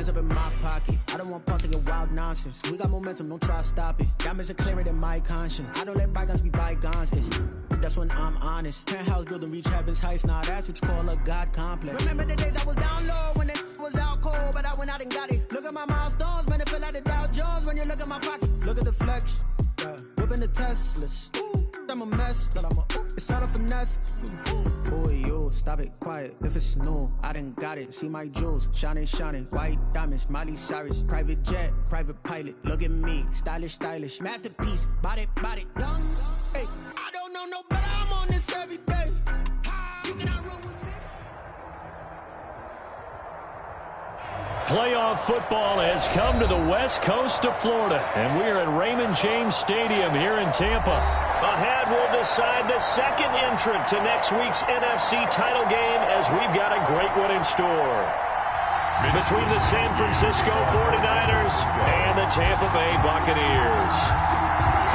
Hands up in my pocket. I don't want pause to get wild nonsense. We got momentum, don't try to stop it. Diamonds are clearer than my conscience. I don't let bygones be bygones. That's when I'm honest. Penthouse building, reach heaven's heights. Nah, that's what you call a God complex. Remember the days I was down low when it was out cold, but I went out and got it. Look at my milestones, man, it feel like the Dow Jones when you look at my pocket. Look at the flex, whipping the Teslas. I'm a mess, but it's all a finesse. Boy, you stop it, quiet. If it's new, I done got it. See my jewels, shining, shining. White diamonds, Miley Cyrus. Private jet, private pilot. Look at me, stylish, stylish. Masterpiece, body, young. Hey, I don't know no better. I'm on this every day. You cannot run with me. Playoff football has come to the west coast of Florida, and we're at Raymond James Stadium here in Tampa. Ahead, we'll decide the second entrant to next week's NFC title game, as we've got a great one in store. Between the San Francisco 49ers and the Tampa Bay Buccaneers.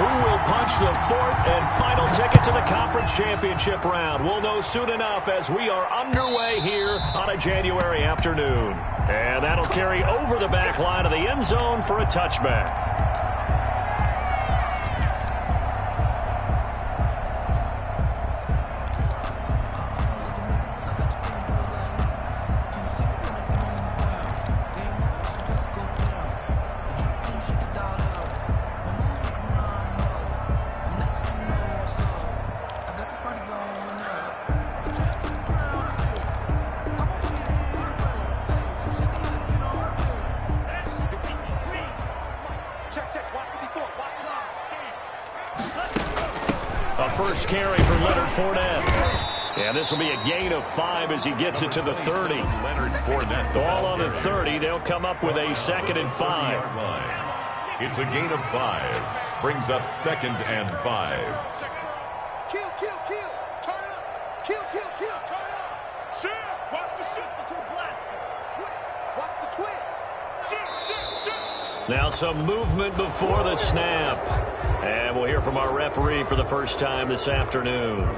Who will punch the fourth and final ticket to the conference championship round? We'll know soon enough as we are underway here on a January afternoon. And that'll carry over the back line of the end zone for a touchback. First carry for Leonard Fournette. And this will be a gain of 5 as he gets it to the 30. Leonard Fournette. All on the 30. They'll come up with a 2nd and 5. It's a gain of 5. Brings up 2nd and 5. Kill. Turn up. Kill. Turn up. Shoot. Watch the shoot. The two blast. Watch the twist. Shoot. Now some movement before the snap. And we'll hear from our referee for the first time this afternoon.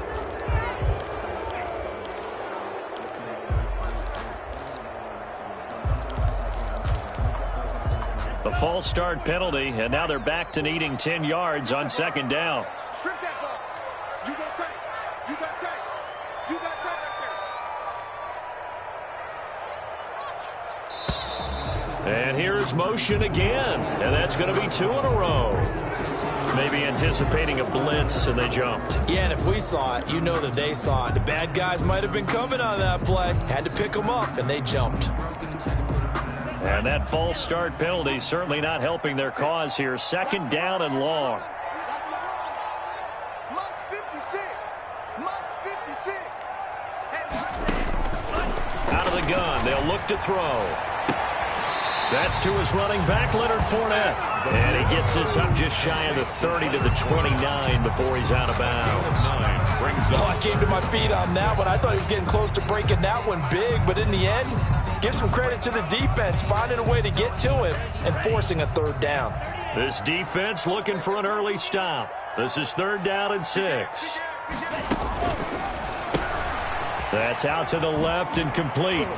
The false start penalty, and now they're back to needing 10 yards on 2nd down. Strip that ball. You got tape. You got tape. You got tape right there. And here's motion again, and that's going to be 2 in a row. Maybe anticipating a blitz, and they jumped. Yeah, and if we saw it, you know that they saw it. The bad guys might have been coming on that play. Had to pick them up, and they jumped. And that false start penalty certainly not helping their cause here. 2nd down and long. Out of the gun, they'll look to throw. That's to his running back, Leonard Fournette. And he gets this up just shy of the 30 to the 29 before he's out of bounds. I came to my feet on that one. I thought he was getting close to breaking that one big, but in the end, give some credit to the defense, finding a way to get to him and forcing a 3rd down. This defense looking for an early stop. This is 3rd down and 6. That's out to the left and complete.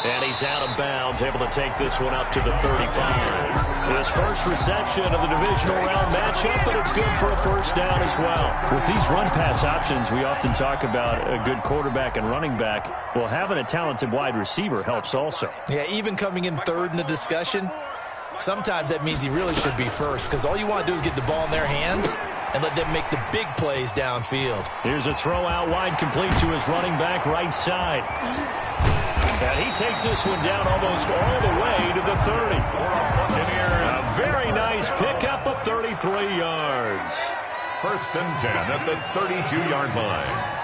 And he's out of bounds, able to take this one up to the 35. His first reception of the divisional round matchup, but it's good for a 1st down as well. With these run-pass options, we often talk about a good quarterback and running back. Well, having a talented wide receiver helps also. Yeah, even coming in 3rd in the discussion, sometimes that means he really should be first, because all you want to do is get the ball in their hands and let them make the big plays downfield. Here's a throw out wide, complete to his running back right side. And he takes this one down almost all the way to the 30. A very nice pickup of 33 yards. 1st and 10 at the 32-yard line.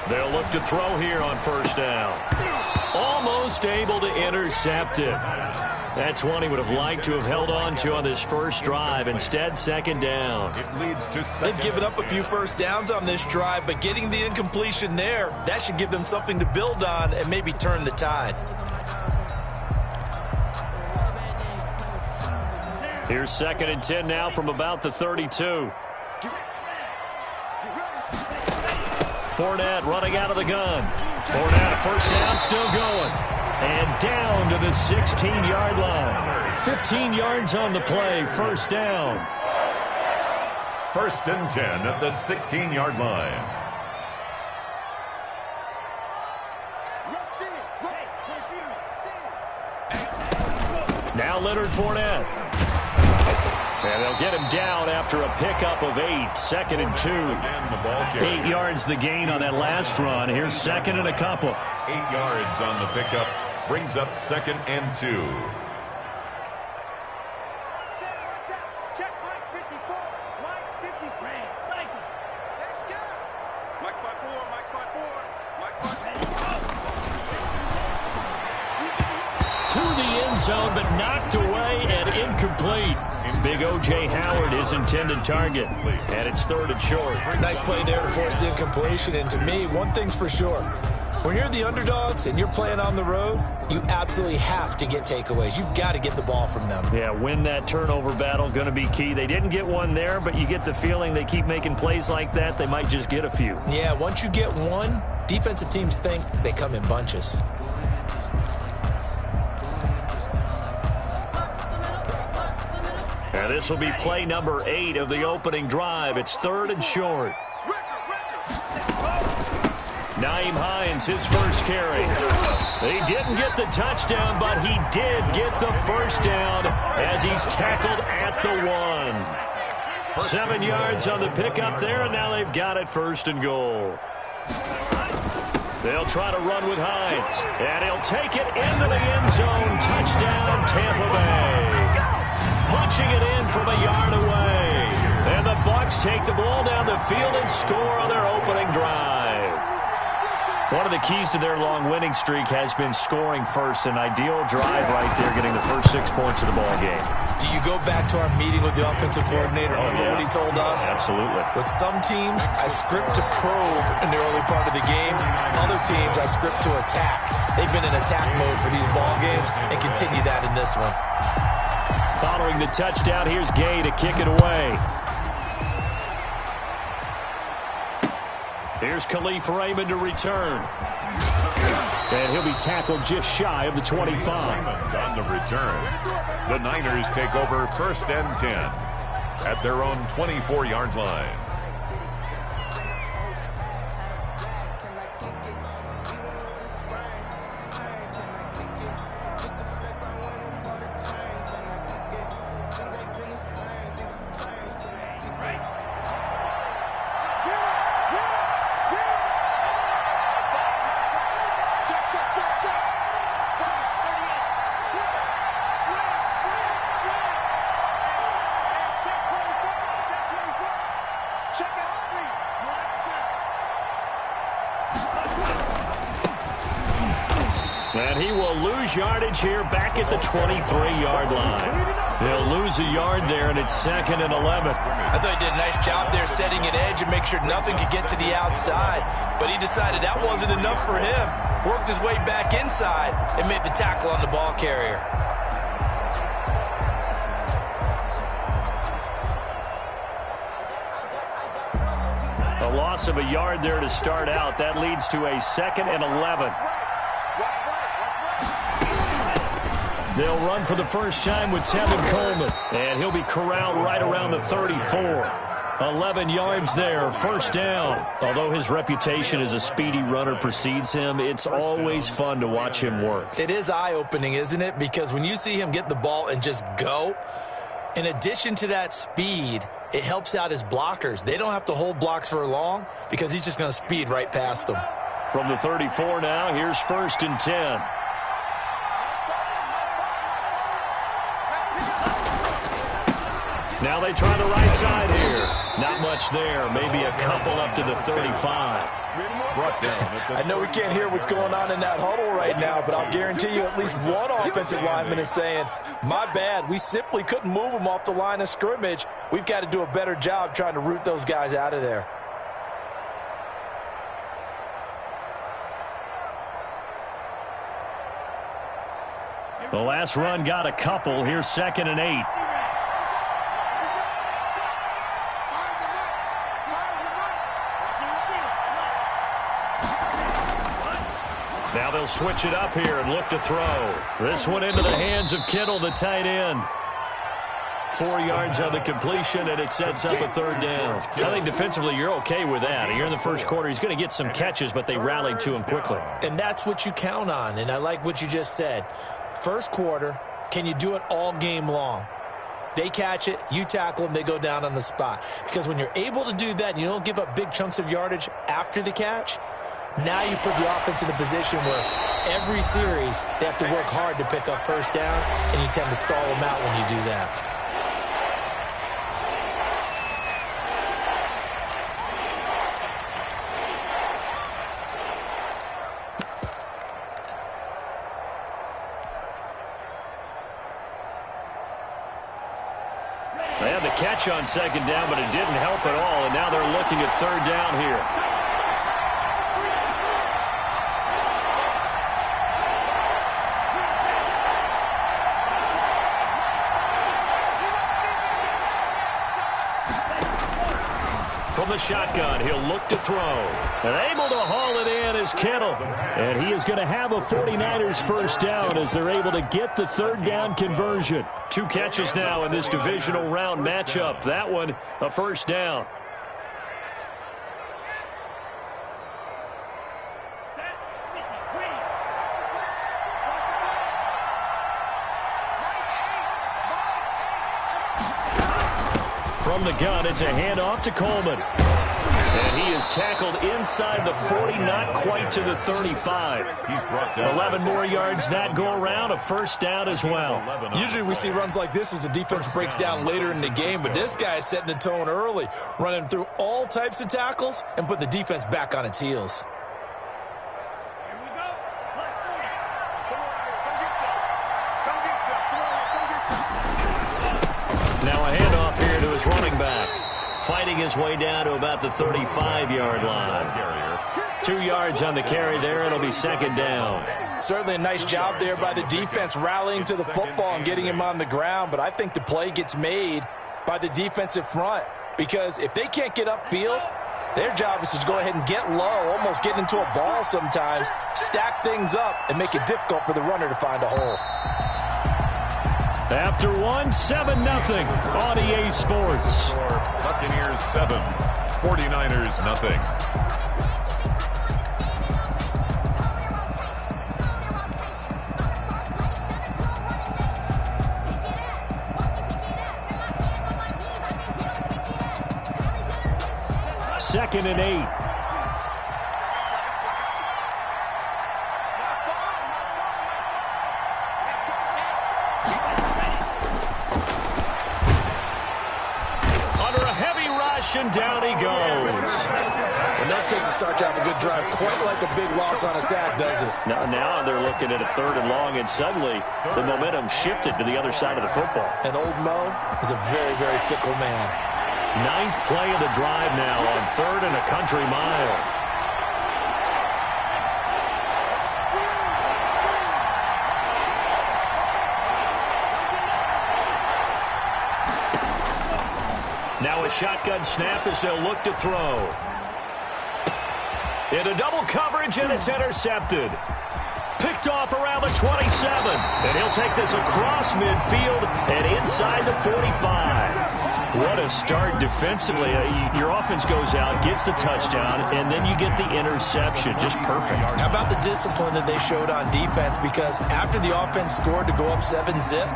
They'll look to throw here on 1st down. Almost able to intercept it. That's one he would have liked to have held on to on this first drive. Instead, second down. It leads to second. They've given up a few first downs on this drive, but getting the incompletion there, that should give them something to build on and maybe turn the tide. Here's 2nd and 10 now from about the 32. Fournette running out of the gun. Fournette, first down, still going. And down to the 16-yard line. 15 yards on the play, first down. 1st and 10 at the 16-yard line. Now Leonard Fournette. And they'll get him down after a pickup of 8. 2nd and 2. 8 yards the gain on that last run. Here's 2nd and a couple. 8 yards on the pickup. Brings up 2nd and 2. Check Mike 54. Mike 54. Cycle. Let's go. Mike 54. Mike 54. Mike 54. To the end zone, but knocked away and incomplete. Big O.J. Howard, his intended target. And it's 3rd and short. Nice play there to force the incompletion. And to me, one thing's for sure. When you're the underdogs and you're playing on the road, you absolutely have to get takeaways. You've got to get the ball from them. Yeah, win that turnover battle, going to be key. They didn't get one there, but you get the feeling they keep making plays like that, they might just get a few. Yeah, once you get one, defensive teams think they come in bunches. And this will be play number 8 of the opening drive. It's 3rd and short. Nyheim Hines, his first carry. He didn't get the touchdown, but he did get the first down as he's tackled at the 1. 7 yards on the pickup there, and now they've got it 1st and goal. They'll try to run with Hines, and he'll take it into the end zone. Touchdown, Tampa Bay. Punching it in from a yard away. And the Bucs take the ball down the field and score on their opening drive. One of the keys to their long winning streak has been scoring first. An ideal drive right there, getting the first 6 points of the ball game. Do you go back to our meeting with the offensive coordinator? Remember what he told us? Absolutely. With some teams, I script to probe in the early part of the game. Other teams, I script to attack. They've been in attack mode for these ball games and continue that in this one. Following the touchdown, here's Gay to kick it away. Here's Khalif Raymond to return. And he'll be tackled just shy of the 25. On the return, the Niners take over 1st and 10 at their own 24-yard line. And he will lose yardage here back at the 23-yard line. They'll lose a yard there, and it's 2nd and 11. I thought he did a nice job there setting an edge and make sure nothing could get to the outside. But he decided that wasn't enough for him. Worked his way back inside and made the tackle on the ball carrier. A loss of a yard there to start out. That leads to a 2nd and 11. They'll run for the first time with Tevin Coleman. And he'll be corralled right around the 34. 11 yards there, first down. Although his reputation as a speedy runner precedes him, it's always fun to watch him work. It is eye-opening, isn't it? Because when you see him get the ball and just go, in addition to that speed, it helps out his blockers. They don't have to hold blocks for long because he's just going to speed right past them. From the 34 now, here's 1st and 10. Now they try the right side here. Not much there. Maybe a couple up to the 35. Brought down. I know we can't hear what's going on in that huddle right now, but I'll guarantee you at least one offensive lineman is saying, my bad, we simply couldn't move them off the line of scrimmage. We've got to do a better job trying to root those guys out of there. The last run got a couple. Here's 2nd and 8. Now they'll switch it up here and look to throw. This one into the hands of Kittle, the tight end. 4 yards on the completion, and it sets up a 3rd down. I think defensively you're okay with that. You're in the first quarter. He's going to get some catches, but they rallied to him quickly. And that's what you count on, and I like what you just said. First quarter, can you do it all game long? They catch it, you tackle them, they go down on the spot. Because when you're able to do that and you don't give up big chunks of yardage after the catch, now you put the offense in a position where every series they have to work hard to pick up first downs, and you tend to stall them out when you do that. They had the catch on 2nd down, but it didn't help at all, and now they're looking at 3rd down here. From the shotgun, he'll look to throw. And able to haul it in is Kittle. And he is going to have a 49ers first down as they're able to get the 3rd down conversion. 2 catches now in this divisional round matchup. That one, a first down. From the gun, it's a handoff to Coleman. And he is tackled inside the 40, not quite to the 35. He's brought down. 11 more yards that go around, a first down as well. Usually we see runs like this as the defense breaks down later in the game, but this guy is setting the tone early, running through all types of tackles and put the defense back on its heels. Now a handoff here to his running back. Fighting his way down to about the 35-yard line. 2 yards on the carry there. It'll be 2nd down. Certainly a nice job there by the defense rallying to the football and getting him on the ground, but I think the play gets made by the defensive front because if they can't get upfield, their job is to go ahead and get low, almost get into a ball sometimes, stack things up, and make it difficult for the runner to find a hole. After 7-0 on EA Sports. Buccaneers 7, 49ers nothing. Second and 8. And down he goes. And that takes a start to have a good drive, quite like a big loss on a sack, does it? Now they're looking at a 3rd and long, and suddenly the momentum shifted to the other side of the football. And old Mo is a very, very fickle man. 9th play of the drive now on 3rd and a country mile. Now a shotgun snap as they'll look to throw. Into double coverage, and it's intercepted. Picked off around the 27. And he'll take this across midfield and inside the 45. What a start defensively. Your offense goes out, gets the touchdown, and then you get the interception. Just perfect. How about the discipline that they showed on defense? Because after the offense scored to go up 7-zip,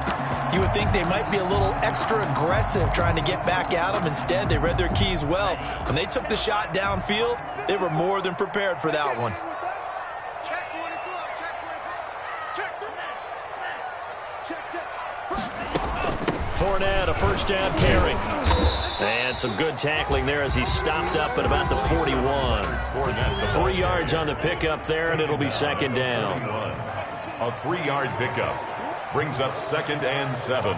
you would think they might be a little extra aggressive trying to get back at them. Instead, they read their keys well. When they took the shot downfield, they were more than prepared for that one. Fournette, a first down carry. And some good tackling there as he stopped up at about the 41. 3 yards on the pickup there, and it'll be second down. A 3-yard pickup brings up 2nd and 7.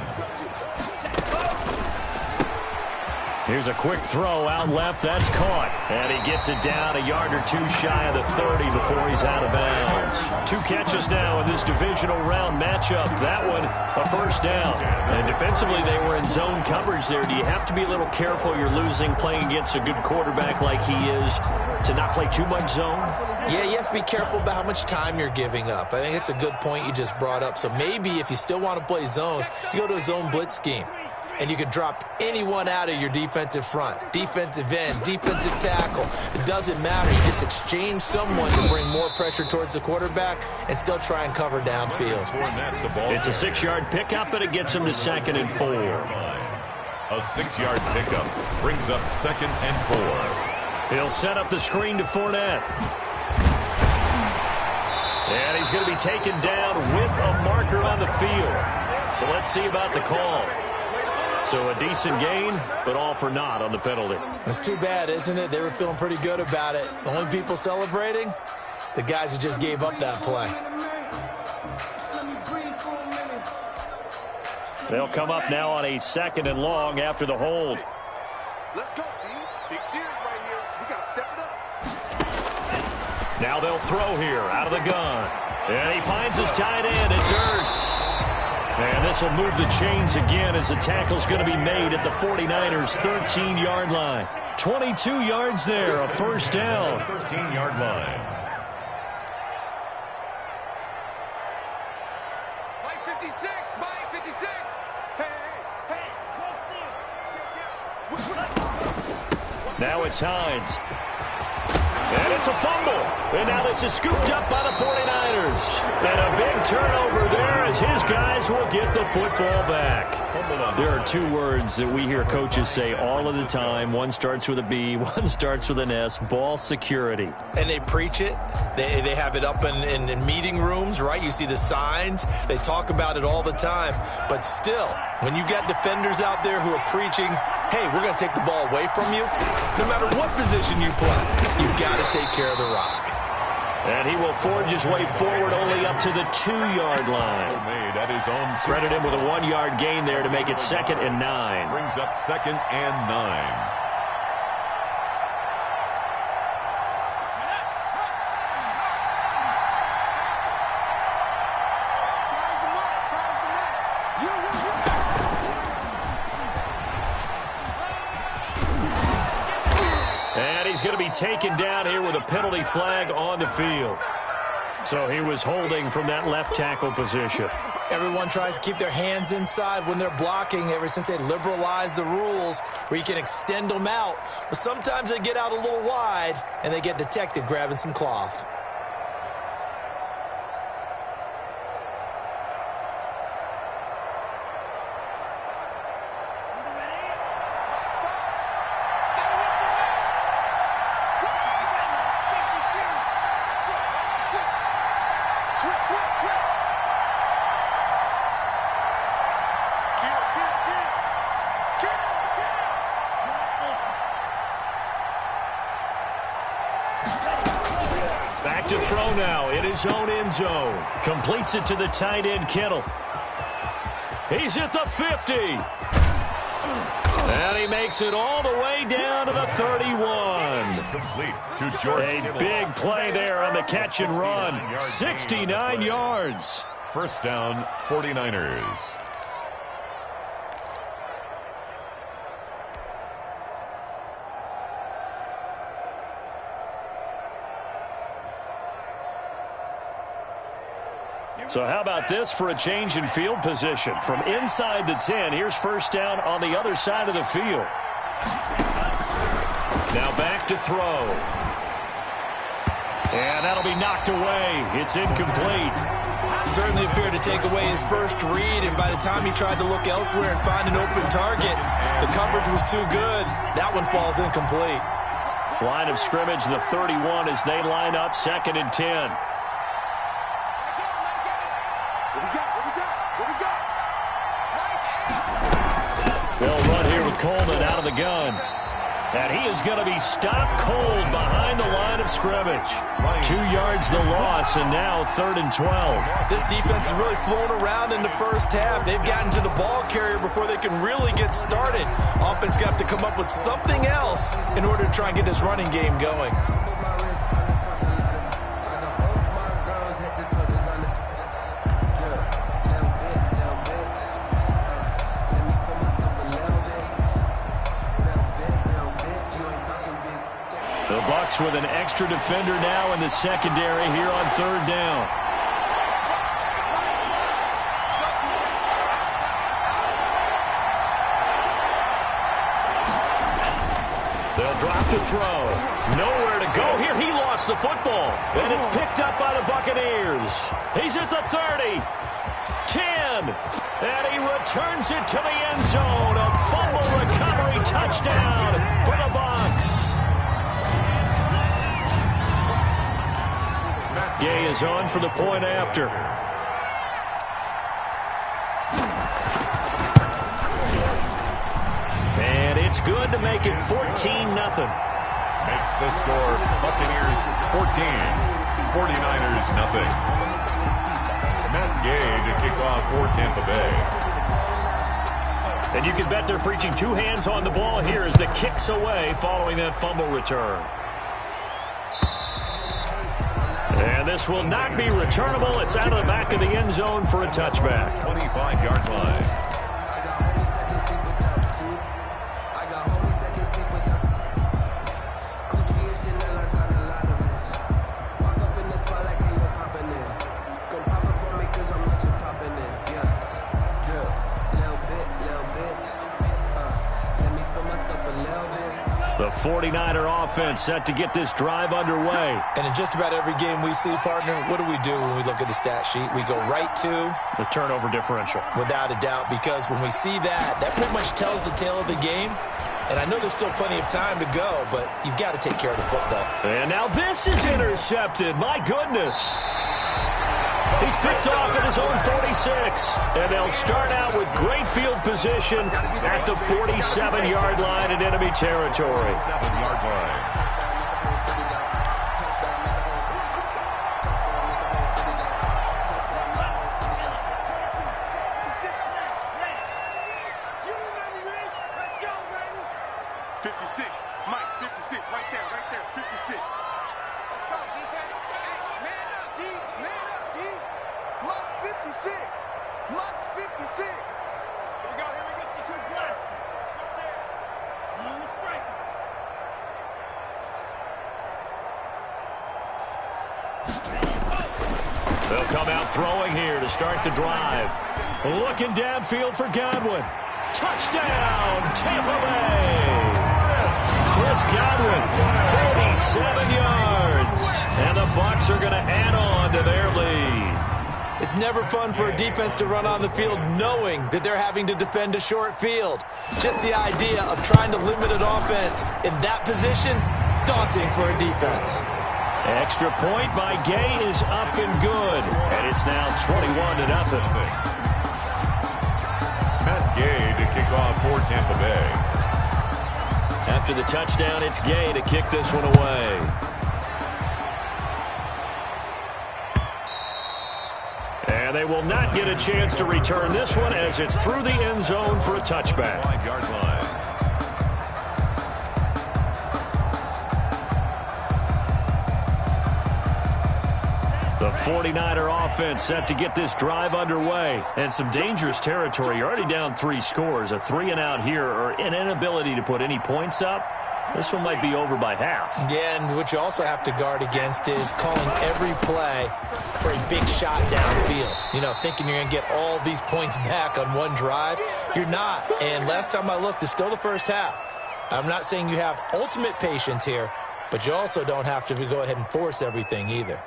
Here's a quick throw out left. That's caught. And he gets it down a yard or two shy of the 30 before he's out of bounds. 2 catches now in this divisional round matchup. That one, a first down. And defensively, they were in zone coverage there. Do you have to be a little careful? You're losing playing against a good quarterback like he is to not play too much zone? Yeah, you have to be careful about how much time you're giving up. I think it's a good point you just brought up. So maybe if you still want to play zone, you go to a zone blitz scheme. And you can drop anyone out of your defensive front, defensive end, defensive tackle. It doesn't matter. You just exchange someone to bring more pressure towards the quarterback and still try and cover downfield. It's a 6-yard pickup, but it gets him to 2nd and 4. A 6-yard pickup brings up 2nd and 4. He'll set up the screen to Fournette. And he's going to be taken down with a marker on the field. So let's see about the call. So a decent gain, but all for naught on the penalty. That's too bad, isn't it? They were feeling pretty good about it. The only people celebrating, the guys who just gave up that play. They'll come up now on a 2nd and long after the hold. Let's go, D. Big series right here. We got to step it up. Now they'll throw here out of the gun. And he finds his tight end. It's Ertz. And this will move the chains again as the tackle's going to be made at the 49ers' 13-yard line. 22 yards there, a first down. 13-yard line. Mike 56, Mike 56. Hey. Now it's Hines. And it's a fumble. And now this is scooped up by the 49ers. And a big turnover there as his guys will get the football back. There are 2 words that we hear coaches say all of the time. One starts with a B, one starts with an S, ball security. And they preach it. They have it up in meeting rooms, right? You see the signs. They talk about it all the time. But still, when you've got defenders out there who are preaching, hey, we're going to take the ball away from you, no matter what position you play, you've got to take care of the rock. And he will forge his way forward only up to the 2-yard line. Credit him with a 1-yard gain there to make it 2nd and 9. Brings up 2nd and 9. He's going to be taken down here with a penalty flag on the field. So he was holding from that left tackle position. Everyone tries to keep their hands inside when they're blocking ever since they liberalized the rules where you can extend them out. But sometimes they get out a little wide and they get detected grabbing some cloth. Back to throw now in his own end zone. Completes it to the tight end, Kittle. He's at the 50. And he makes it all the way down to the 31. Complete to George A Kittle. big play there on the catch and run. 69 yards. First down, 49ers. So how about this for a change in field position? From inside the 10, here's first down on the other side of the field. Now back to throw. And that'll be knocked away. It's incomplete. Certainly appeared to take away his first read, and by the time he tried to look elsewhere and find an open target, the coverage was too good. That one falls incomplete. Line of scrimmage, the 31 as they line up, 2nd and 10. Coleman out of the gun. And he is going to be stopped cold behind the line of scrimmage. 2 yards the loss, and now 3rd and 12. This defense is really flown around in the first half. They've gotten to the ball carrier before they can really get started. Offense got to come up with something else in order to try and get this running game going. The Bucs with an extra defender now in the secondary here on 3rd down. They'll drop to throw. Nowhere to go here. He lost the football. And it's picked up by the Buccaneers. He's at the 30. 10. And he returns it to the end zone. A fumble recovery touchdown for the Bucs. Gay is on for the point after. And it's good to make it 14-0. Makes the score Buccaneers 14, 49ers nothing. Matt Gay to kick off for Tampa Bay. And you can bet they're preaching 2 hands on the ball here as the kick's away following that fumble return. And this will not be returnable. It's out of the back of the end zone for a touchback. 25-yard line. The 49er offense set to get this drive underway. And in just about every game we see, partner, what do we do when we look at the stat sheet? We go right to the turnover differential. Without a doubt, because when we see that pretty much tells the tale of the game. And I know there's still plenty of time to go, but you've got to take care of the football. And now this is intercepted. My goodness. He's picked off at his own 46. And they'll start out with great field position at the 47-yard line in enemy territory. 7-yard line. They'll come out throwing here to start the drive. Looking downfield for Godwin. Touchdown, Tampa Bay. Chris Godwin, 47 yards. And the Bucs are going to add on to their lead. It's never fun for a defense to run on the field knowing that they're having to defend a short field. Just the idea of trying to limit an offense in that position, daunting for a defense. Extra point by Gay is up and good. And it's now 21-0. Matt Gay to kick off for Tampa Bay. After the touchdown, it's Gay to kick this one away. And they will not get a chance to return this one as it's through the end zone for a touchback. 5-yard line. The 49er offense set to get this drive underway. And some dangerous territory. You're already down 3 scores. A 3-and-out here or an inability to put any points up. This one might be over by half. Yeah, and what you also have to guard against is calling every play for a big shot downfield. You know, thinking you're going to get all these points back on one drive. You're not. And last time I looked, it's still the first half. I'm not saying you have ultimate patience here, but you also don't have to go ahead and force everything either.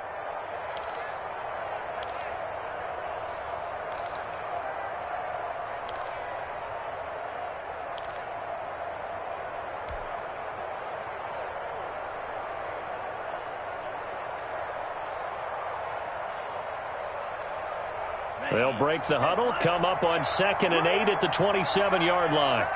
They'll break the huddle, come up on 2nd and 8 at the 27-yard line.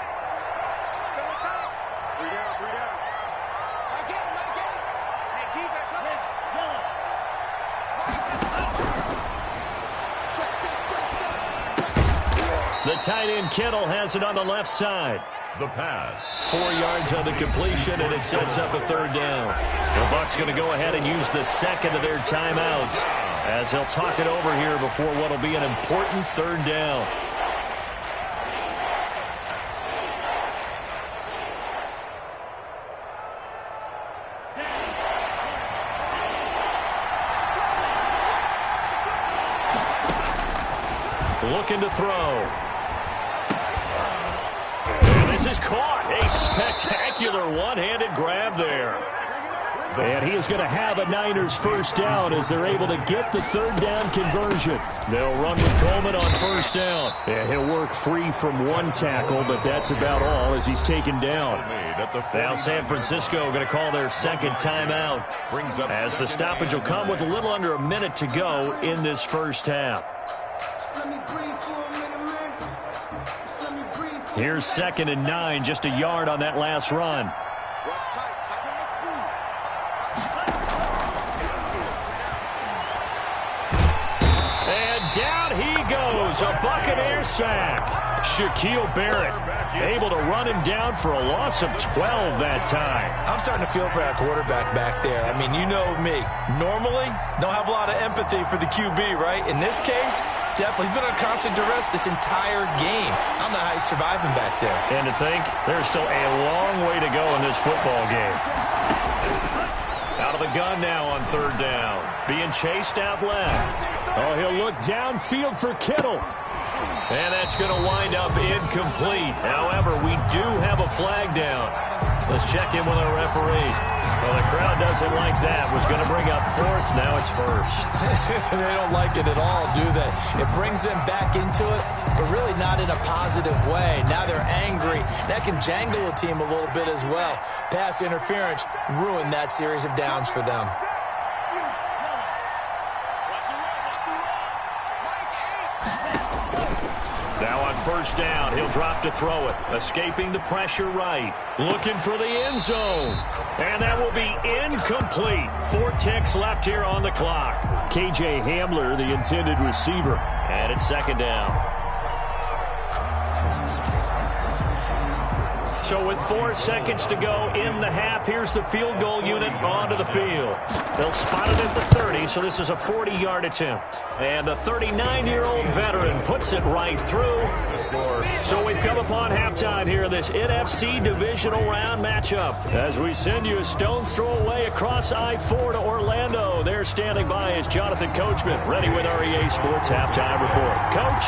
The tight end Kittle has it on the left side. The pass. 4 yards on the completion, and it sets up a third down. The Bucs going to go ahead and use the second of their timeouts as they'll talk it over here before what will be an important third down. Looking to throw. And this is caught. A spectacular one-handed grab there. And he is going to have a Niners first down as they're able to get the third down conversion. They'll run with Coleman on first down. And he'll work free from one tackle, but that's about all as he's taken down. Now San Francisco going to call their second timeout as the stoppage will come with a little under a minute to go in this first half. Here's 2nd and 9, just a yard on that last run. And down he goes, a Buccaneer sack. Shaquille Barrett able to run him down for a loss of 12 that time. I'm starting to feel for that quarterback back there. I mean, you know me. Normally, don't have a lot of empathy for the QB, right? In this case, definitely. He's been under constant duress this entire game. I don't know how he's surviving back there. And to think, there's still a long way to go in this football game. Out of the gun now on third down. Being chased out left. Oh, he'll look downfield for Kittle. And that's going to wind up incomplete. However, we do have a flag down. Let's check in with our referee. Well, the crowd doesn't like that. Was going to bring up fourth. Now it's first. They don't like it at all, do they? It brings them back into it, but really not in a positive way. Now they're angry. That can jangle a team a little bit as well. Pass interference ruined that series of downs for them. Now on first down, he'll drop to throw it. Escaping the pressure right. Looking for the end zone. And that will be incomplete. 4 ticks left here on the clock. K.J. Hamler, the intended receiver. And it's 2nd down. So with 4 seconds to go in the half, here's the field goal unit onto the field. They'll spot it at the 30, so this is a 40-yard attempt. And the 39-year-old veteran puts it right through. So we've come upon halftime here in this NFC divisional round matchup. As we send you a stone's throw away across I-4 to Orlando. There standing by is Jonathan Coachman, ready with our EA Sports Halftime Report. Coach?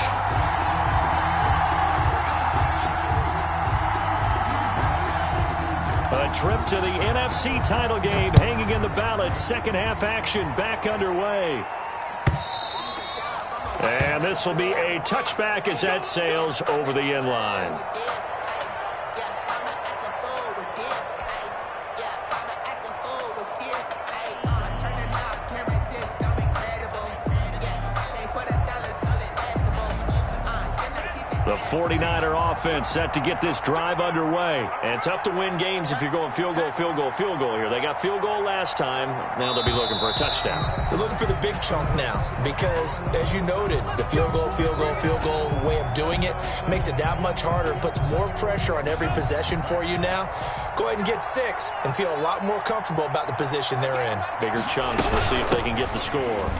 A trip to the NFC title game hanging in the balance. Second half action back underway. And this will be a touchback as that sails over the end line. The 49er offense set to get this drive underway. And tough to win games if you're going field goal, field goal, field goal here. They got field goal last time. Now they'll be looking for a touchdown. They're looking for the big chunk now because, as you noted, the field goal way of doing it makes it that much harder and puts more pressure on every possession for you now. Go ahead and get 6 and feel a lot more comfortable about the position they're in. Bigger chunks. We'll see if they can get the score.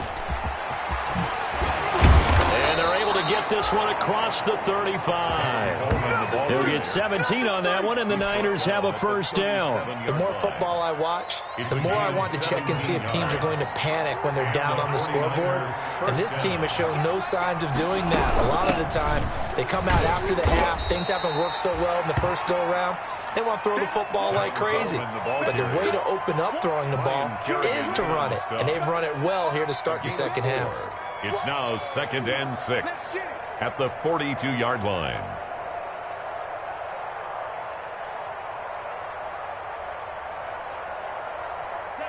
To get this one across the 35. He'll get 17 on that one, and the Niners have a first down. The more football I watch, the more I want to check and see if teams are going to panic when they're down on the scoreboard. And this team has shown no signs of doing that. A lot of the time, they come out after the half. Things haven't worked so well in the first go-around. They want to throw the football like crazy. But the way to open up throwing the ball is to run it. And they've run it well here to start the second half. It's now 2nd and 6 at the 42-yard line.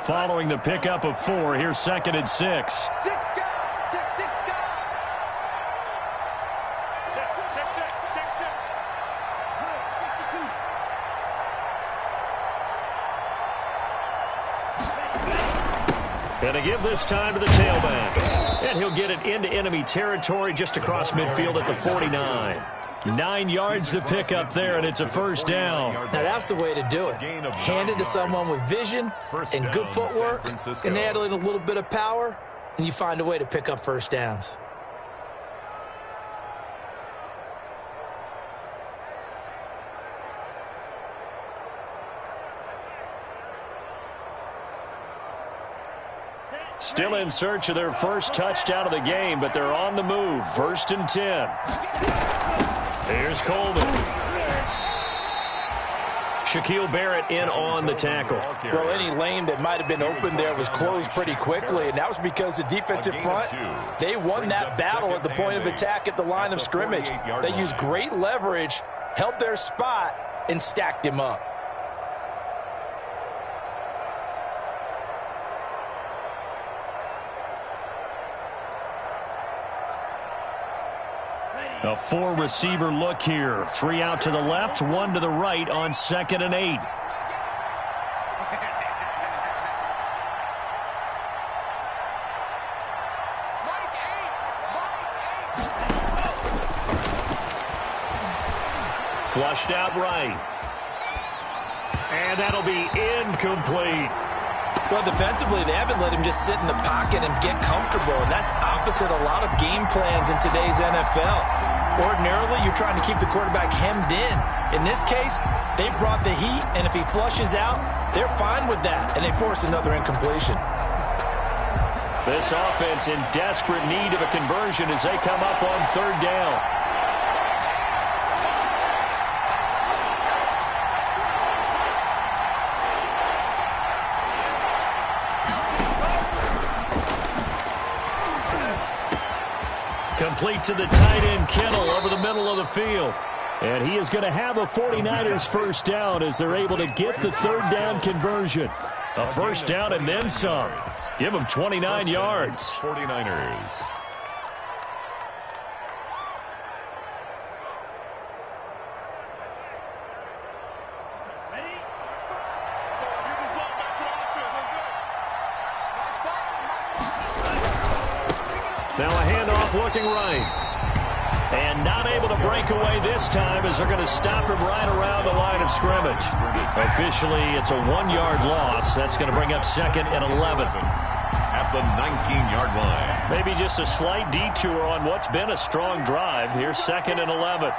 Following the pickup of 4, here's 2nd and 6. And to give this time to the tailback. And he'll get it into enemy territory just across midfield at the 49. 9 yards to pick up there, and it's a first down. Now, that's the way to do it. Hand it to someone with vision and good footwork, and add in a little bit of power, and you find a way to pick up first downs. Still in search of their first touchdown of the game, but they're on the move. 1st and 10. Here's Coleman. Shaquille Barrett in on the tackle. Well, any lane that might have been open there was closed pretty quickly, and that was because the defensive front, they won that battle at the point of attack at the line of scrimmage. They used great leverage, held their spot, and stacked him up. A 4-receiver look here. 3 out to the left, 1 to the right on 2nd and 8. Flushed out right. And that'll be incomplete. Well, defensively, they haven't let him just sit in the pocket and get comfortable, and that's opposite a lot of game plans in today's NFL. Ordinarily, you're trying to keep the quarterback hemmed in. In this case, they brought the heat, and if he flushes out, they're fine with that, and they force another incompletion. This offense in desperate need of a conversion as they come up on 3rd down. Complete to the tight end, Kittle, over the middle of the field. And he is going to have a 49ers first down as they're able to get the 3rd down conversion. A first down and then some. Give them 29 yards. 49ers. Now a handoff looking right. And not able to break away this time as they're going to stop him right around the line of scrimmage. Officially, it's a 1-yard loss. That's going to bring up 2nd and 11. At the 19-yard line. Maybe just a slight detour on what's been a strong drive. Here's 2nd and 11.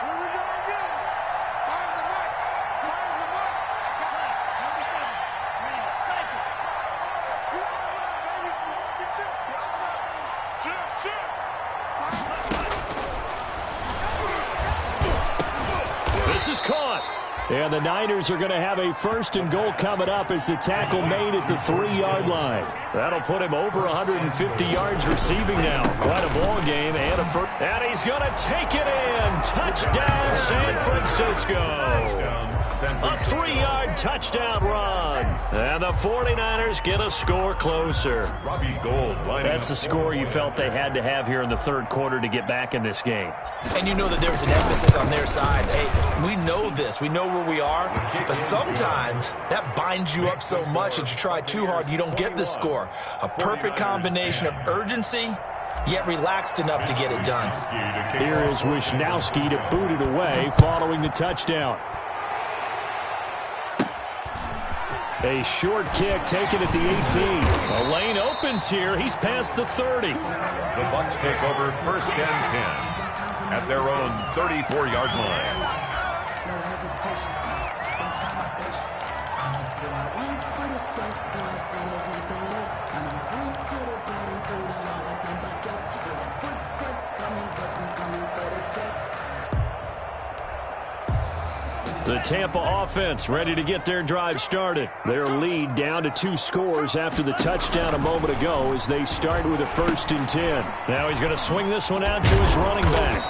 This is caught. And the Niners are going to have a 1st and goal coming up as the tackle made at the 3-yard line. That'll put him over 150 yards receiving now. Quite a ball game and a first. And he's going to take it in. Touchdown, San Francisco. A 3-yard touchdown run. And the 49ers get a score closer. That's a score you felt they had to have here in the 3rd quarter to get back in this game. And you know that there was an emphasis on their side. Hey, we know this. We know where we are. But sometimes that binds you up so much that you try too hard, you don't get the score. A perfect combination of urgency, yet relaxed enough to get it done. Here is Wisnowski to boot it away following the touchdown. A short kick taken at the 18. A lane opens here. He's past the 30. The Bucs take over 1st and 10 at their own 34-yard line. The Tampa offense ready to get their drive started. Their lead down to 2 scores after the touchdown a moment ago as they start with a 1st and 10. Now he's going to swing this one out to his running back.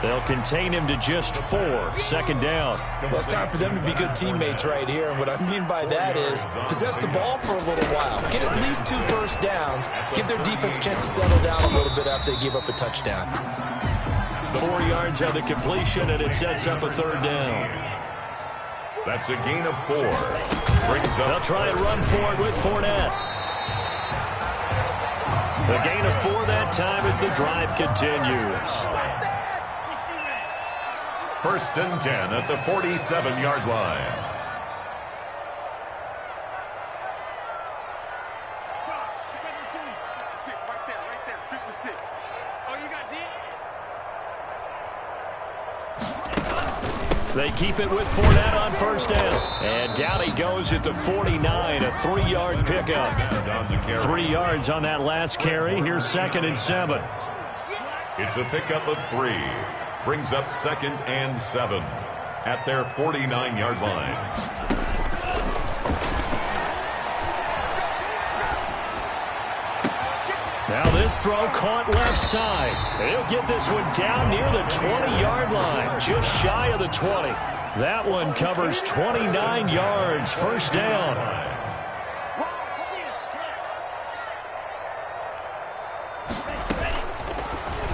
They'll contain him to just 4. 2nd down. Well, it's time for them to be good teammates right here. And what I mean by that is possess the ball for a little while. Get at least 2 first downs. Give their defense a chance to settle down a little bit after they give up a touchdown. 4 yards on the completion, and it sets up a 3rd down. That's a gain of 4. Brings up. They'll try and run for it with Fournette. The gain of 4 that time as the drive continues. First and 10 at the 47-yard line. They keep it with Fournette on first down. And down he goes at the 49, a 3-yard pickup. 3 yards on that last carry. Here's 2nd and 7. It's a pickup of 3. Brings up 2nd and 7 at their 49-yard line. Now this throw caught left side. He'll get this one down near the 20-yard line, just shy of the 20. That one covers 29 yards, first down.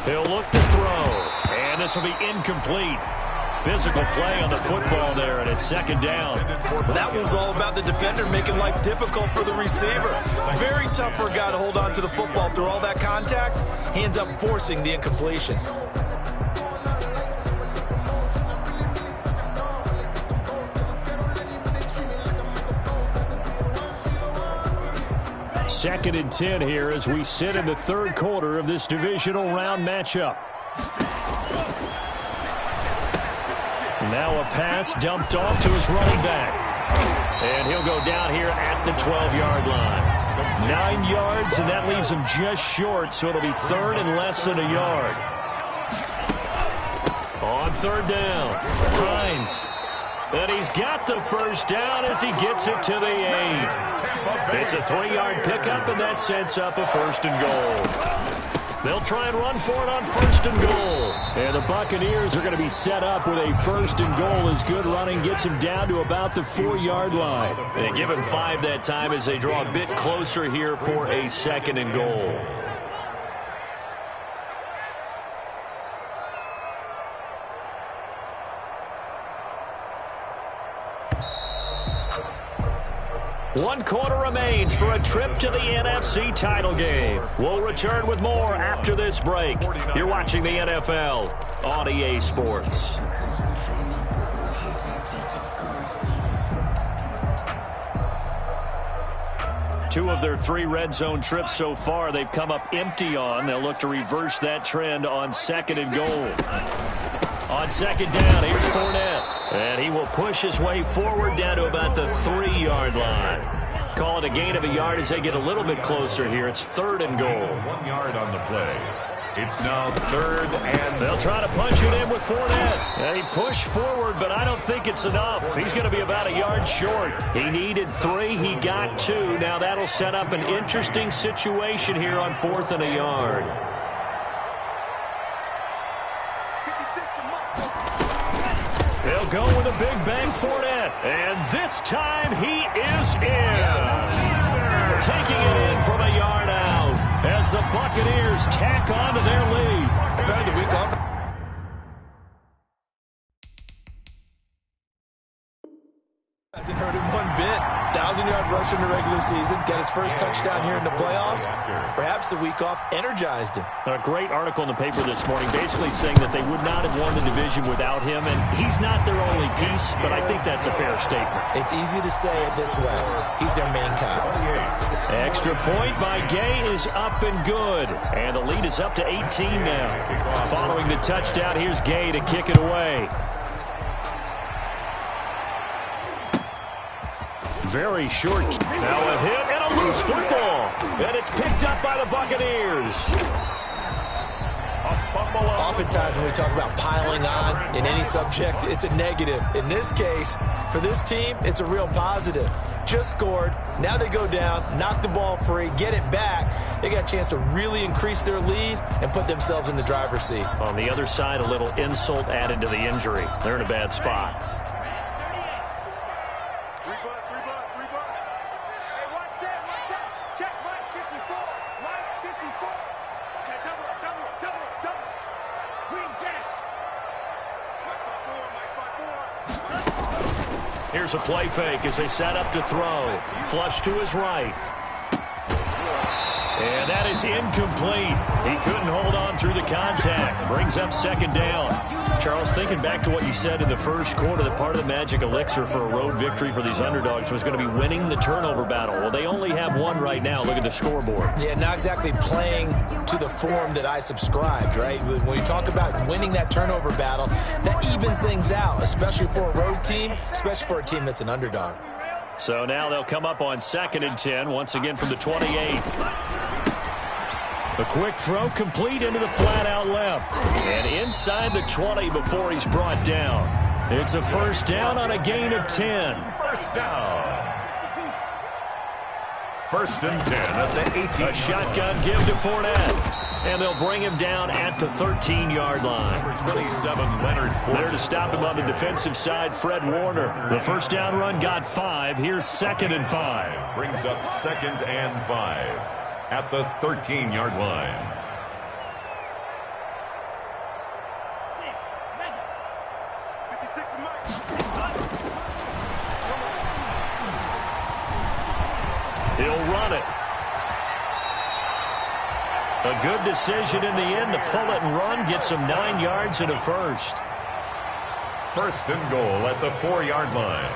He'll look to throw, and this will be incomplete. Physical play on the football there, and it's 2nd down. Well, that was all about the defender making life difficult for the receiver. Very tough for a guy to hold on to the football through all that contact. Hands up, forcing the incompletion. Second and 10 here as we sit in the 3rd quarter of this divisional round matchup. Now a pass dumped off to his running back. And he'll go down here at the 12-yard line. 9 yards, and that leaves him just short, so it'll be 3rd and less than a yard. On 3rd down, Hines. And he's got the first down as he gets it to the 8. It's a 3-yard pickup, and that sets up a 1st and goal. They'll try and run for it on 1st and goal. And the Buccaneers are going to be set up with a 1st and goal as good running gets him down to about the 4-yard line. They give him 5 that time as they draw a bit closer here for a 2nd and goal. One quarter remains for a trip to the NFC title game. We'll return with more after this break. You're watching the NFL on EA Sports. Two of their 3 red zone trips so far they've come up empty on. They'll look to reverse that trend on 2nd and goal. On 2nd down, here's Fournette. And he will push his way forward down to about the 3-yard line. Call it a gain of a yard as they get a little bit closer here. It's 3rd and goal. 1 yard on the play. It's now 3rd and... They'll try to punch it in with Fournette. And he pushed forward, but I don't think it's enough. He's going to be about a yard short. He needed 3. He got 2. Now that'll set up an interesting situation here on 4th and a yard. They'll go with a big bang Fournette. And this time he is in. Yes. Taking it in from a yard out as the Buccaneers tack on to their lead. Apparently the week off. Hasn't hurt him one bit. 1,000-yard rush in the regular season. Got his first touchdown here in the playoffs. Perhaps the week off energized him. A great article in the paper this morning basically saying that they would not have won the division without him. And he's not their only piece, but I think that's a fair statement. It's easy to say it this way. He's their main guy. Extra point by Gay is up and good. And the lead is up to 18 now. Following the touchdown, here's Gay to kick it away. Very short. Now a hit and a loose football. And it's picked up by the Buccaneers. Oftentimes when we talk about piling on in any subject, it's a negative. In this case, for this team, it's a real positive. Just scored. Now they go down, knock the ball free, get it back. They got a chance to really increase their lead and put themselves in the driver's seat. On the other side, a little insult added to the injury. They're in a bad spot. Here's a play fake as they set up to throw. Flush to his right. And that is incomplete. He couldn't hold on through the contact. Brings up 2nd down. Charles, thinking back to what you said in the first quarter, that part of the magic elixir for a road victory for these underdogs was going to be winning the turnover battle. Well, they only have one right now. Look at the scoreboard. Yeah, not exactly playing to the form that I subscribed, right? When you talk about winning that turnover battle, that evens things out, especially for a road team, especially for a team that's an underdog. So now they'll come up on 2nd and 10, once again from the 28. The quick throw complete into the flat out left. And inside the 20 before he's brought down. It's a first down on a gain of 10. First down. 1st and 10 at the 18. A shotgun give to Fournette. And they'll bring him down at the 13-yard line. Number 27, Leonard Fournette. There to stop him on the defensive side, Fred Warner. The first down run got 5. Here's 2nd and 5. Brings up 2nd and 5 at the 13-yard line. He'll run it. A good decision in the end to pull it and run. Gets him 9 yards and a first. 1st and goal at the 4-yard line.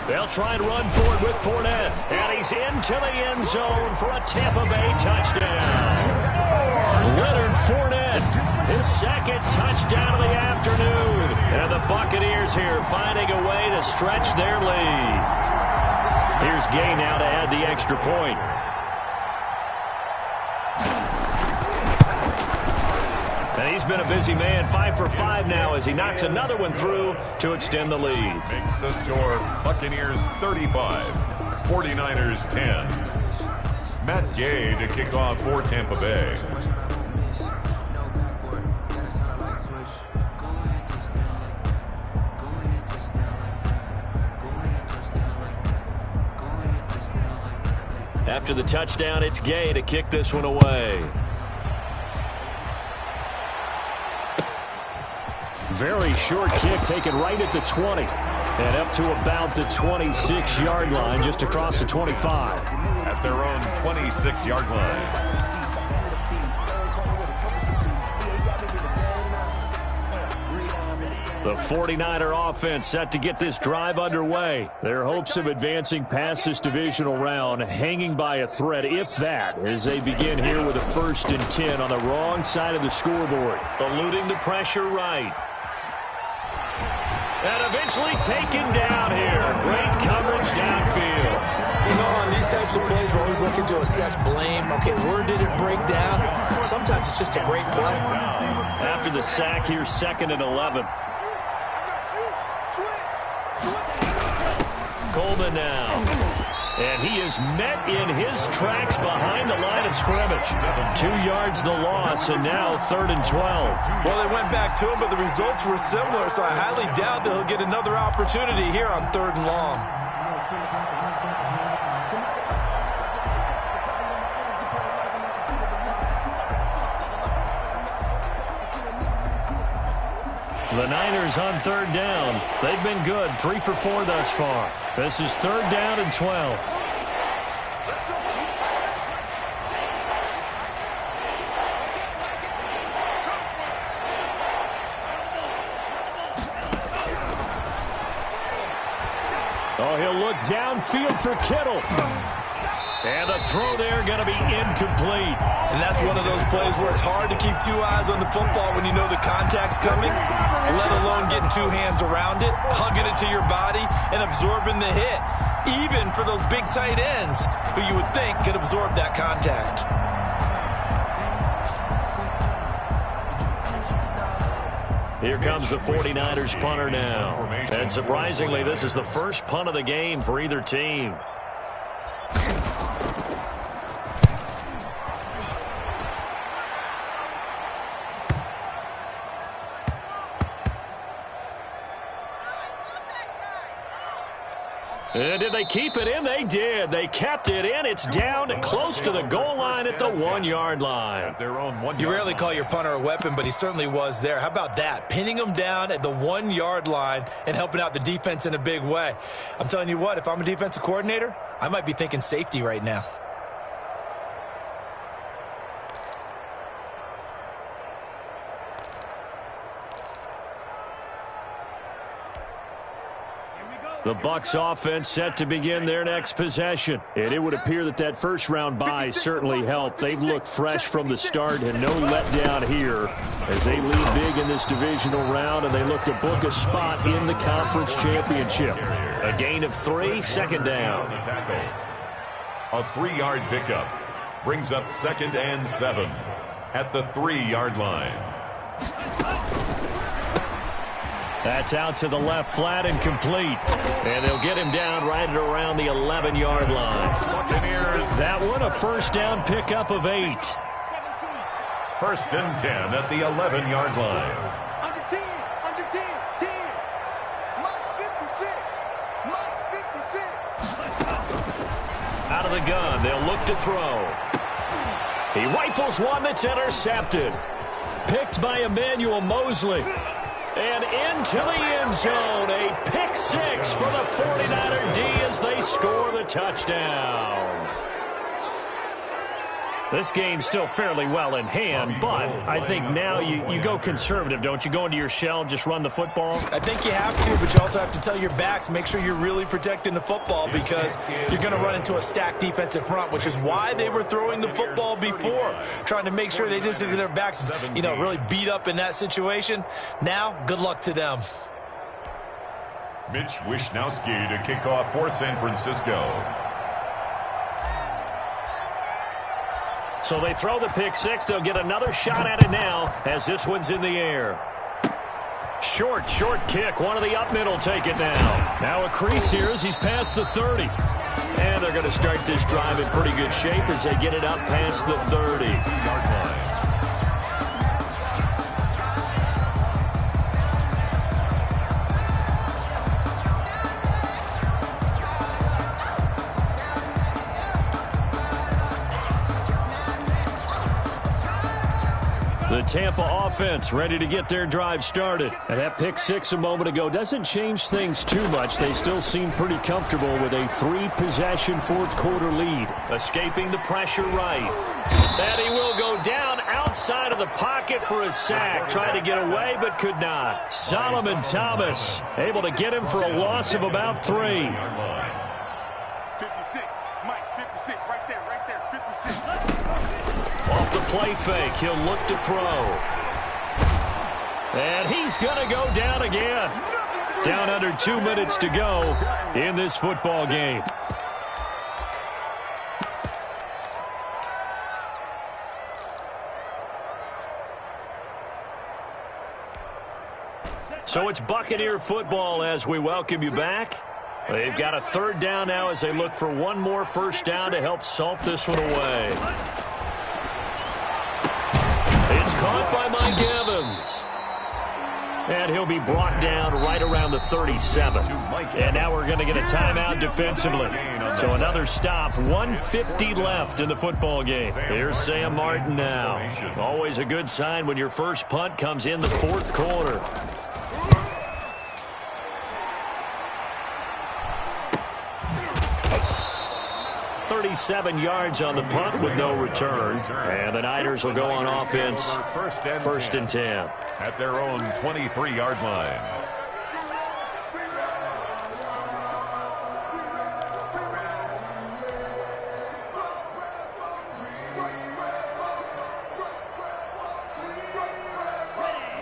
They'll try and run for it with Fournette. And he's into the end zone for a Tampa Bay touchdown. Leonard Fournette, his 2nd touchdown of the afternoon. And the Buccaneers here finding a way to stretch their lead. Here's Gay now to add the extra point. And he's been a busy man, 5 for 5 now as he knocks another one through to extend the lead. Makes the score Buccaneers 35, 49ers 10. Matt Gay to kick off for Tampa Bay. After the touchdown, it's Gay to kick this one away. Very short kick taken right at the 20. And up to about the 26-yard line, just across the 25. At their own 26-yard line. The 49er offense set to get this drive underway. Their hopes of advancing past this divisional round hanging by a thread, if that, as they begin here with a 1st and 10 on the wrong side of the scoreboard. Eluding the pressure right. And eventually taken down here. Great coverage downfield. You know, on these types of plays, we're always looking to assess blame. Okay, where did it break down? Sometimes it's just a great play. After the sack, here's 2nd and 11. Coleman now. And he is met in his tracks behind the line of scrimmage. 2 yards the loss, and now 3rd and 12. Well, they went back to him, but the results were similar, so I highly doubt that he'll get another opportunity here on 3rd and long. The Niners on 3rd down. They've been good, 3 for 4 thus far. This is 3rd down and 12. Oh, he'll look downfield for Kittle. And the throw there going to be incomplete. And that's one of those plays where it's hard to keep 2 eyes on the football when you know the contact's coming, let alone getting 2 hands around it, hugging it to your body, and absorbing the hit, even for those big tight ends who you would think could absorb that contact. Here comes the 49ers punter now. And surprisingly, this is the first punt of the game for either team. And did they keep it in? They did. They kept it in. It's down close to the goal line at the 1-yard line. You rarely call your punter a weapon, but he certainly was there. How about that? Pinning him down at the 1-yard line and helping out the defense in a big way. I'm telling you what, if I'm a defensive coordinator, I might be thinking safety right now. The Bucs offense set to begin their next possession. And it would appear that that first round bye certainly helped. They've looked fresh from the start and no letdown here as they lead big in this divisional round and they look to book a spot in the conference championship. A gain of 3, second down. A 3-yard pickup brings up 2nd and 7 at the 3-yard line. That's out to the left flat and complete. And they'll get him down right at around the 11-yard line. That one a first down pickup of 8. 1st and 10 at the 11-yard line. Under 10, under 10, 10. Mike's 56. Mike's 56. Out of the gun, they'll look to throw. He rifles one that's intercepted. Picked by Emmanuel Mosley. And into the end zone, a pick 6 for the 49er D as they score the touchdown. This game's still fairly well in hand, but I think now you go conservative, don't you? Go into your shell and just run the football? I think you have to, but you also have to tell your backs, make sure you're really protecting the football because you're going to run into a stacked defensive front, which is why they were throwing the football before, trying to make sure they just have their backs, really beat up in that situation. Now, good luck to them. Mitch Wishnowski to kick off for San Francisco. So they throw the pick 6. They'll get another shot at it now as this one's in the air. Short kick. One of the up mid will take it now. Now a crease here as he's past the 30. And they're going to start this drive in pretty good shape as they get it up past the 30-yard line. The Tampa offense ready to get their drive started. And that pick 6 a moment ago doesn't change things too much. They still seem pretty comfortable with a 3-possession fourth-quarter lead. Escaping the pressure right. And he will go down outside of the pocket for a sack. Tried to get away but could not. Solomon Thomas able to get him for a loss of about 3. 56. Mike, 56. Right there, 56. Off the play fake, he'll look to throw. And he's going to go down again. Down under 2 minutes to go in this football game. So it's Buccaneer football as we welcome you back. They've got a 3rd down now as they look for one more first down to help salt this one away. It's caught by Mike Evans. And he'll be brought down right around the 37. And now we're going to get a timeout defensively. So another stop, 1:50 left in the football game. Here's Sam Martin now. Always a good sign when your first punt comes in the 4th quarter. $37 on the punt with no return. And the Niners will go on offense. 1st and 10. At their own 23-yard line.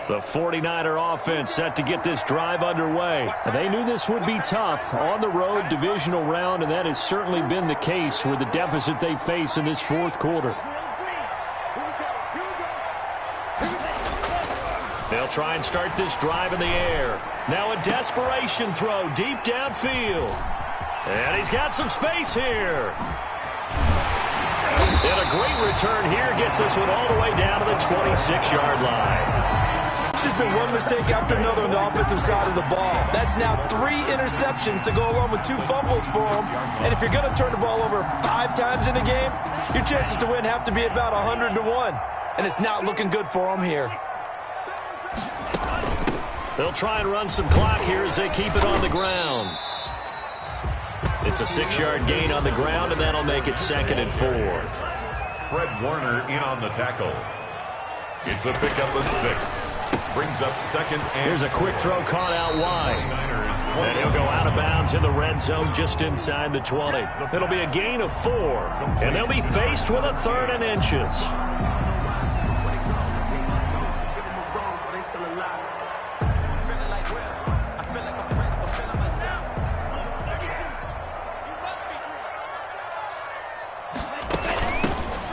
The 49er offense set to get this drive underway. They knew this would be tough on the road divisional round, and that has certainly been the case with the deficit they face in this 4th quarter. They'll try and start this drive in the air. Now a desperation throw deep downfield. And he's got some space here. And a great return here gets this one all the way down to the 26-yard line. It's just been one mistake after another on the offensive side of the ball. That's now 3 interceptions to go along with 2 fumbles for him. And if you're going to turn the ball over 5 times in a game, your chances to win have to be about 100-1. And it's not looking good for him here. They'll try and run some clock here as they keep it on the ground. It's a 6-yard gain on the ground, and that'll make it 2nd and 4. Fred Warner in on the tackle. It's a pickup of 6. Brings up 2nd and... Here's a quick throw caught out wide. And he'll go out of bounds in the red zone just inside the 20. It'll be a gain of 4. And they'll be faced with a 3rd and inches.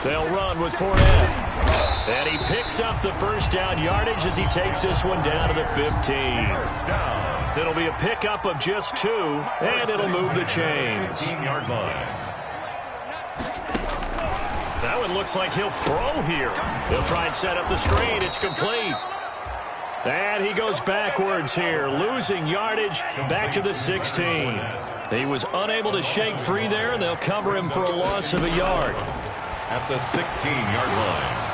They'll run with Fournette. And he picks up the first down yardage as he takes this one down to the 15. It'll be a pickup of just 2, and it'll move the chains. 15-yard line. That one looks like he'll throw here. He'll try and set up the screen. It's complete. And he goes backwards here, losing yardage back to the 16. He was unable to shake free there, and they'll cover him for a loss of a yard. At the 16-yard line.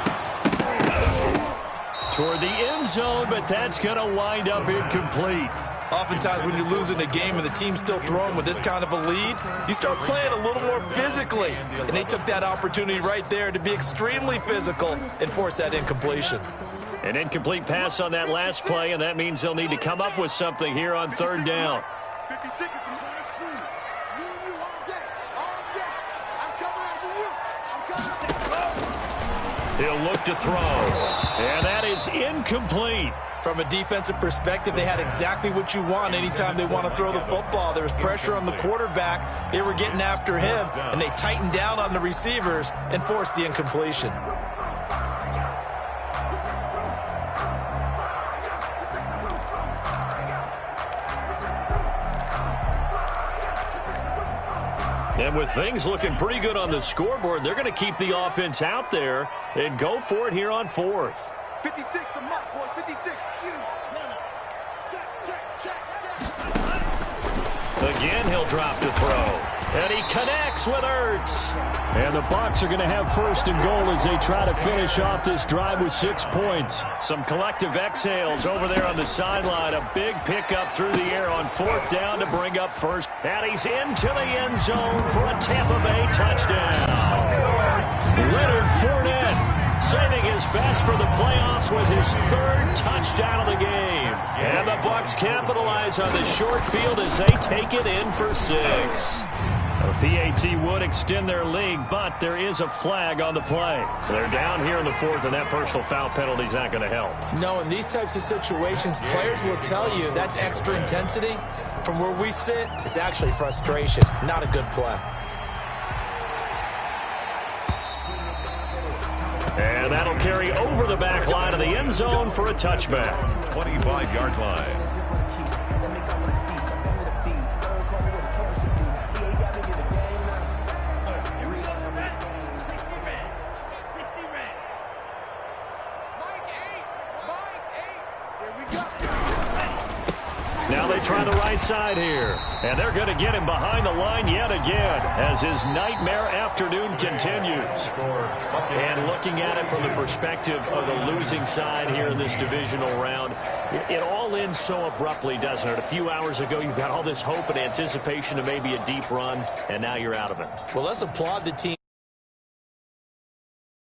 Toward the end zone, but that's going to wind up incomplete. Oftentimes when you're losing a game and the team's still throwing with this kind of a lead, you start playing a little more physically. And they took that opportunity right there to be extremely physical and force that incompletion. An incomplete pass on that last play, and that means they'll need to come up with something here on 3rd down. 50 seconds. Me and you all day. I'm coming after you. He'll look to throw, and that is incomplete. From a defensive perspective, they had exactly what you want anytime they want to throw the football. There was pressure on the quarterback. They were getting after him, and they tightened down on the receivers and forced the incompletion. And with things looking pretty good on the scoreboard, they're going to keep the offense out there and go for it here on 4th. 56, the mark, boys. 56. Check. Again, he'll drop to throw. And he connects with Ertz. And the Bucs are going to have 1st and goal as they try to finish off this drive with 6 points. Some collective exhales over there on the sideline. A big pickup through the air on 4th down to bring up 1st. And he's into the end zone for a Tampa Bay touchdown. Leonard Fournette saving his best for the playoffs with his 3rd touchdown of the game. And the Bucs capitalize on the short field as they take it in for 6. The PAT would extend their lead, but there is a flag on the play. They're down here in the 4th, and that personal foul penalty is not going to help. No, in these types of situations, players will tell you that's extra intensity. From where we sit, it's actually frustration, not a good play. And that'll carry over the back line of the end zone for a touchback. 25-yard line. Now they try the right side here. And they're going to get him behind the line yet again as his nightmare afternoon continues. And looking at it from the perspective of the losing side here in this divisional round, it all ends so abruptly, doesn't it? A few hours ago, you got all this hope and anticipation of maybe a deep run, and now you're out of it. Well, let's applaud the team.